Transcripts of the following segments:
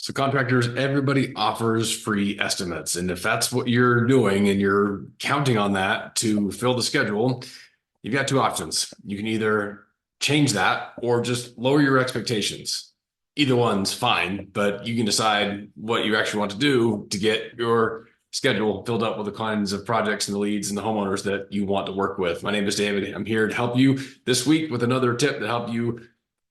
So contractors, everybody offers free estimates. And if that's what you're doing and you're counting on that to fill the schedule, you've got two options. You can either change that or just lower your expectations. Either one's fine, but you can decide what you actually want to do to get your schedule filled up with the kinds of projects and the leads and the homeowners that you want to work with. My name is David. I'm here to help you this week with another tip to help you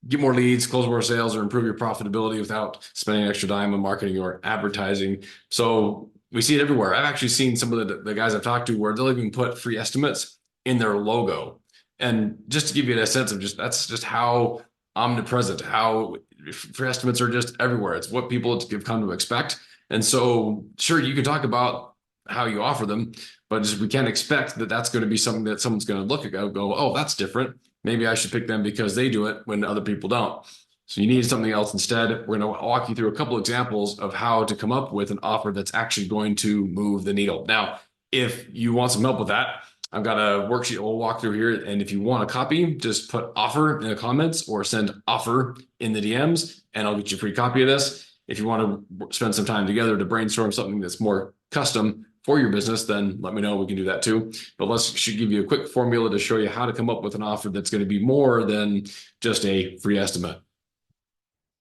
get more leads, close more sales, or improve your profitability without spending extra time on marketing or advertising. So we see it everywhere. I've actually seen some of the guys I've talked to where they'll even put free estimates in their logo. And just to give you a sense of that's just how omnipresent, how free estimates are just everywhere. It's what people have come to expect. And so, sure, you can talk about how you offer them, but just we can't expect that that's going to be something that someone's going to look at and go, oh, that's different. Maybe I should pick them because they do it when other people don't. So you need something else instead. We're going to walk you through a couple examples of how to come up with an offer that's actually going to move the needle. Now, if you want some help with that, I've got a worksheet we'll walk through here. And if you want a copy, just put offer in the comments or send offer in the DMs, and I'll get you a free copy of this. If you want to spend some time together to brainstorm something that's more custom for your business, then let me know. We can do that too. But should give you a quick formula to show you how to come up with an offer that's going to be more than just a free estimate.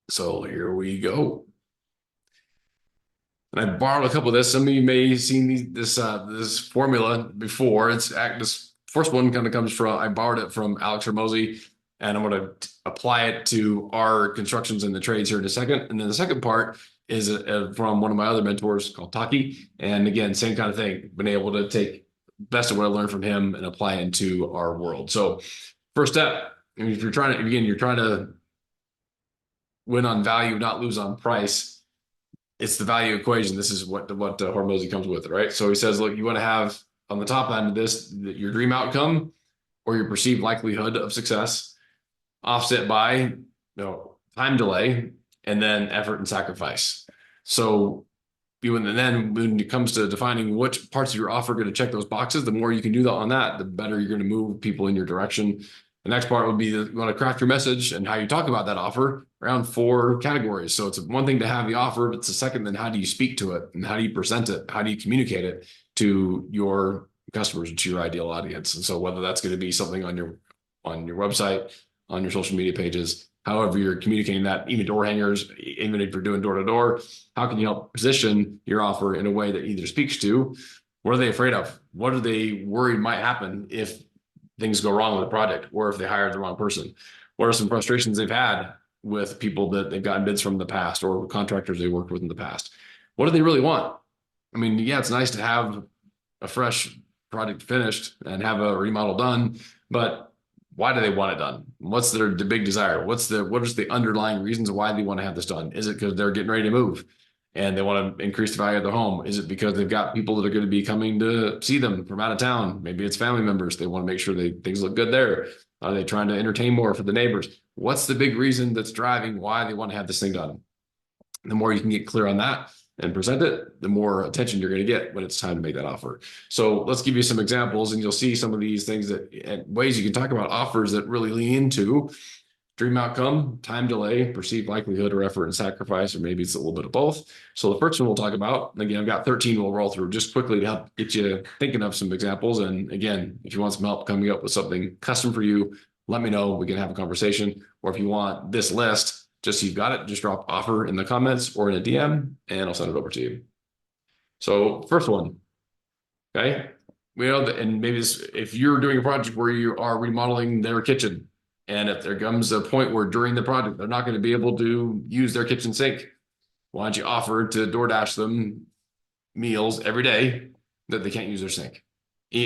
So here we go. And I borrowed a couple of this. Some of you may have seen this formula before. This first one kind of comes from, I borrowed it from Alex Hormozi, and I'm going to apply it to our constructions and the trades here in a second. And then the second part is from one of my other mentors called Taki. And again, same kind of thing, been able to take best of what I learned from him and apply it into our world. So first step, if you're trying to win on value, not lose on price, it's the value equation. This is what Hormozi comes with, right? So he says, look, you want to have on the top end of this, your dream outcome or your perceived likelihood of success offset by time delay and then effort and sacrifice. So then when it comes to defining which parts of your offer are going to check those boxes, the more you can do that on that, the better you're going to move people in your direction. The next part would be you want to craft your message and how you talk about that offer around 4 categories. So it's one thing to have the offer, but it's a second, then how do you speak to it and how do you present it? How do you communicate it to your customers and to your ideal audience? And so whether that's going to be something on your website, on your social media pages, however you're communicating that, even door hangers, even if you're doing door to door, how can you help position your offer in a way that either speaks to what are they afraid of? What are they worried might happen if things go wrong with the project or if they hired the wrong person? What are some frustrations they've had with people that they've gotten bids from in the past or contractors they worked with in the past? What do they really want? I mean, yeah, it's nice to have a fresh project finished and have a remodel done, but why do they want it done? What's the big desire? What is the underlying reasons why they want to have this done? Is it because they're getting ready to move and they want to increase the value of their home? Is it because they've got people that are going to be coming to see them from out of town? Maybe it's family members. They want to make sure things look good there. Are they trying to entertain more for the neighbors? What's the big reason that's driving why they want to have this thing done? The more you can get clear on that and present it, the more attention you're going to get when it's time to make that offer. So let's give you some examples, and you'll see some of these things and ways you can talk about offers that really lean into dream outcome, time delay, perceived likelihood or effort and sacrifice, or maybe it's a little bit of both. So the first one we'll talk about, again, I've got 13 we'll roll through just quickly to help get you thinking of some examples. And again, if you want some help coming up with something custom for you, let me know. We can have a conversation. Or if you want this list, just so you've got it, just drop offer in the comments or in a DM, and I'll send it over to you. So first one, okay? We know that, and maybe if you're doing a project where you are remodeling their kitchen, and if there comes a point where during the project, they're not going to be able to use their kitchen sink, why don't you offer to DoorDash them meals every day that they can't use their sink,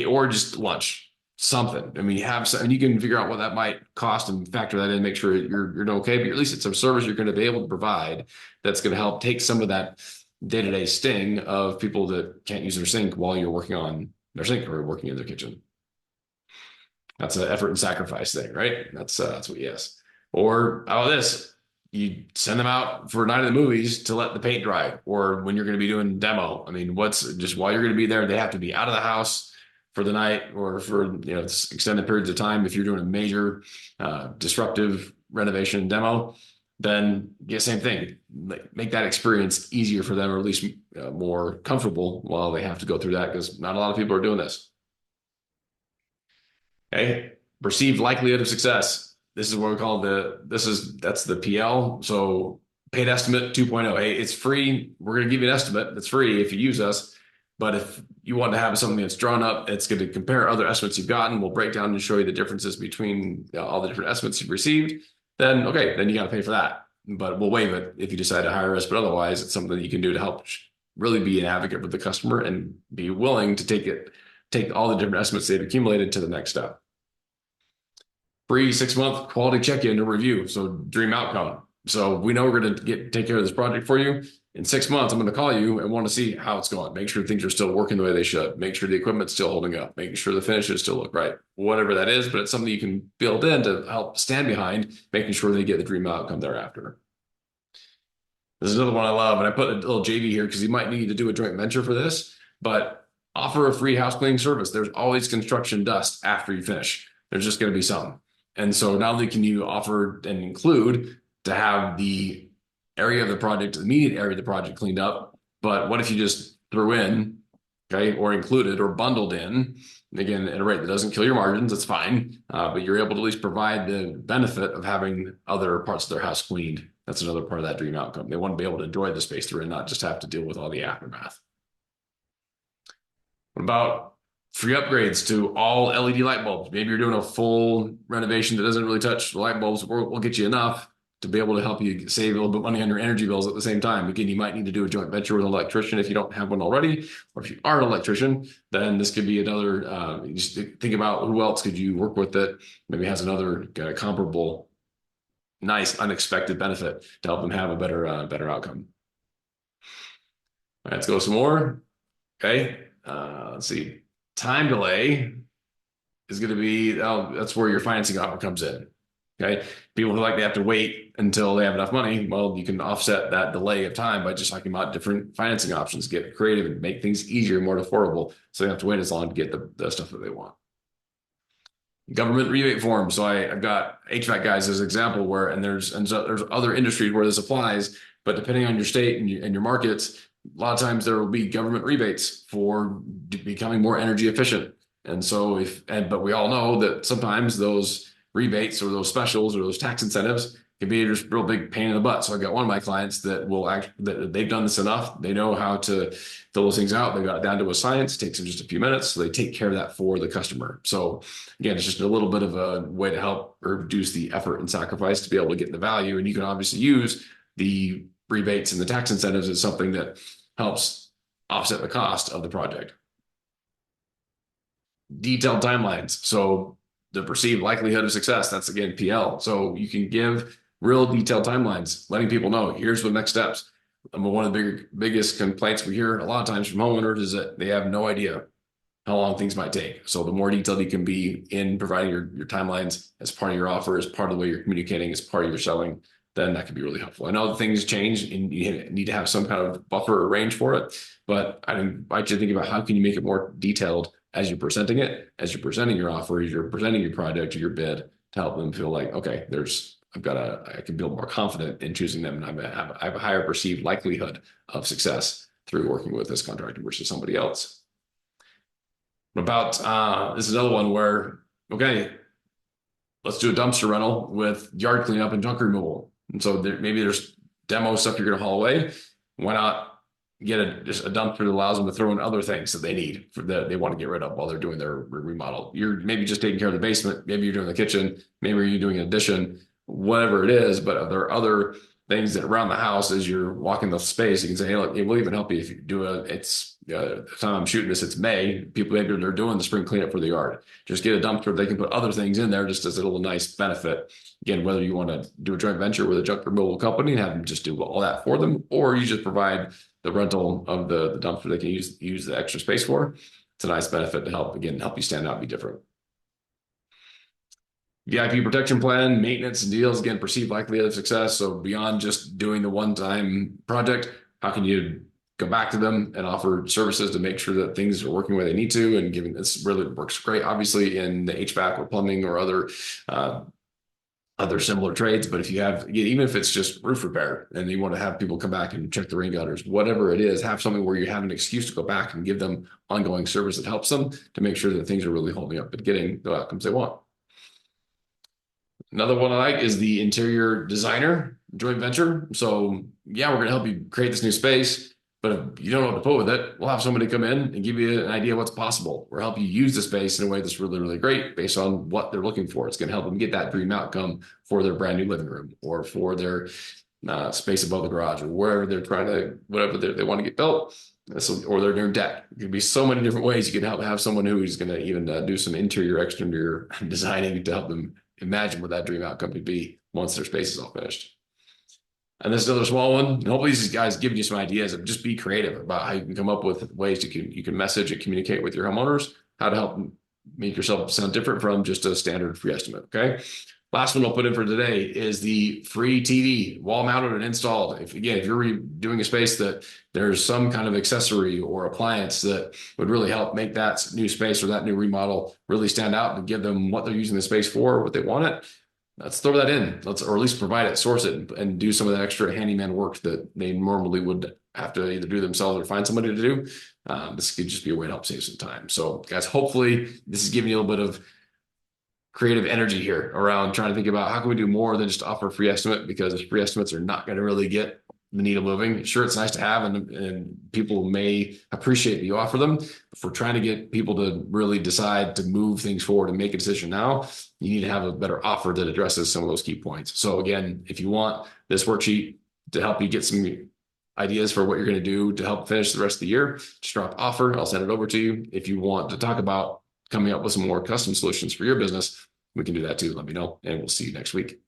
or just lunch? Something. I mean, and you can figure out what that might cost and factor that in, make sure you're okay, but at least it's a service you're going to be able to provide that's going to help take some of that day-to-day sting of people that can't use their sink while you're working on their sink or working in their kitchen. That's an effort and sacrifice thing, right? That's what yes. Or how about this? You send them out for a night of the movies to let the paint dry, or when you're going to be doing demo. I mean, just while you're going to be there, they have to be out of the house for the night or for extended periods of time if you're doing a major disruptive renovation demo. then yeah, same thing. Make that experience easier for them, or at least more comfortable while they have to go through that, because not a lot of people are doing this. Okay. Perceived likelihood of success. This is what we call that's the PL. So paid estimate 2.0. Hey, it's free. We're going to give you an estimate. It's free if you use us. But if you want to have something that's drawn up, it's going to compare other estimates you've gotten. We'll break down and show you the differences between all the different estimates you've received. Then, okay, then you got to pay for that. But we'll waive it if you decide to hire us. But otherwise, it's something that you can do to help really be an advocate for the customer and be willing to take all the different estimates they've accumulated to the next step. Free 6-month quality check-in to review. So dream outcome. So we know we're going to take care of this project for you. In 6 months, I'm going to call you and want to see how it's going. Make sure things are still working the way they should. Make sure the equipment's still holding up. Making sure the finishes still look right. Whatever that is, but it's something you can build in to help stand behind, making sure they get the dream outcome thereafter. This is another one I love, and I put a little JV here because you might need to do a joint venture for this, but offer a free house cleaning service. There's always construction dust after you finish. There's just going to be some. And so not only can you offer and include to have the area of the project, the immediate area of the project cleaned up, but what if you just threw in, okay, or included or bundled in, again, at a rate that doesn't kill your margins, that's fine, but you're able to at least provide the benefit of having other parts of their house cleaned. That's another part of that dream outcome. They want to be able to enjoy the space they're in, not just have to deal with all the aftermath. What about free upgrades to all LED light bulbs? Maybe you're doing a full renovation that doesn't really touch the light bulbs. We'll get you enough to be able to help you save a little bit of money on your energy bills at the same time. Again, you might need to do a joint venture with an electrician if you don't have one already, or if you are an electrician, then this could be another. Just think about who else could you work with that maybe has another comparable, nice, unexpected benefit to help them have a better outcome. All right, let's go some more. Okay, let's see. Time delay is going to be, that's where your financing offer comes in. Okay. People who like they have to wait until they have enough money. Well, you can offset that delay of time by just talking about different financing options, get creative and make things easier, more affordable. So they don't have to wait as long to get the stuff that they want. Government rebate forms. So I've got HVAC guys as an example where, and there's other industries where this applies, but depending on your state and your markets, a lot of times there will be government rebates for becoming more energy efficient. And so but we all know that sometimes those rebates or those specials or those tax incentives can be just real big pain in the butt. So I've got one of my clients that that they've done this enough. They know how to fill those things out. They got it down to a science. It takes them just a few minutes. So they take care of that for the customer. So again, it's just a little bit of a way to help reduce the effort and sacrifice to be able to get the value. And you can obviously use the rebates and the tax incentives as something that helps offset the cost of the project. Detailed timelines. So the perceived likelihood of success, that's again PL. So you can give real detailed timelines, letting people know here's the next steps. One of the biggest complaints we hear a lot of times from homeowners is that they have no idea how long things might take. So the more detailed you can be in providing your timelines as part of your offer, as part of the way you're communicating, as part of your selling, then that can be really helpful. I know things change and you need to have some kind of buffer or range for it, but I invite you to think about how can you make it more detailed as you're presenting it, as you're presenting your offer, as you're presenting your product or your bid to help them feel like, okay, I can feel more confident in choosing them, and I have a higher perceived likelihood of success through working with this contractor versus somebody else. This is another one where, okay, let's do a dumpster rental with yard cleanup and junk removal. And so maybe there's demo stuff you're going to haul away. Why not get just a dumpster that allows them to throw in other things that they need that they want to get rid of while they're doing their remodel? You're maybe just taking care of the basement. Maybe you're doing the kitchen. Maybe you're doing an addition, whatever it is. But there are other things that around the house as you're walking the space, you can say, hey, look, it will even help you if you do the time I'm shooting this, it's May. People, maybe they're doing the spring cleanup for the yard. Just get a dumpster. They can put other things in there just as a little nice benefit. Again, whether you want to do a joint venture with a junk removal company and have them just do all that for them, or you just provide the rental of the dumpster they can use the extra space for. It's a nice benefit to help you stand out and be different. VIP protection plan, maintenance and deals, again, perceived likelihood of success. So beyond just doing the one-time project, how can you go back to them and offer services to make sure that things are working where they need to? And given this really works great, obviously in the HVAC or plumbing or other other similar trades. But if you have, even if it's just roof repair and you want to have people come back and check the rain gutters, whatever it is, have something where you have an excuse to go back and give them ongoing service that helps them to make sure that things are really holding up and getting the outcomes they want. Another one I like is the interior designer joint venture. So yeah, we're going to help you create this new space, but if you don't know what to put with it, we'll have somebody come in and give you an idea of what's possible. We'll help you use the space in a way that's really, really great based on what they're looking for. It's going to help them get that dream outcome for their brand new living room or for their space above the garage or wherever they're trying to, whatever they want to get built. Or their new deck. It could be so many different ways you can help have someone who's going to even do some interior, exterior designing to help them imagine what that dream outcome could be once their space is all finished. And this is another small one. And hopefully these guys giving you some ideas of just be creative about how you can come up with ways you can message and communicate with your homeowners, how to help make yourself sound different from just a standard free estimate. Okay. Last one I'll put in for today is the free TV, wall mounted and installed. If you're doing a space that there's some kind of accessory or appliance that would really help make that new space or that new remodel really stand out and give them what they're using the space for, what they want it, let's throw that in. Or at least provide it, source it, and do some of that extra handyman work that they normally would have to either do themselves or find somebody to do. This could just be a way to help save some time. So guys, hopefully this is giving you a little bit of creative energy here around trying to think about how can we do more than just offer a free estimate, because free estimates are not going to really get the needle moving. Sure, it's nice to have, and people may appreciate that you offer them. If we're trying to get people to really decide to move things forward and make a decision now, you need to have a better offer that addresses some of those key points. So again, if you want this worksheet to help you get some ideas for what you're going to do to help finish the rest of the year, just drop offer. I'll send it over to you. If you want to talk about coming up with some more custom solutions for your business, we can do that too. Let me know, and we'll see you next week.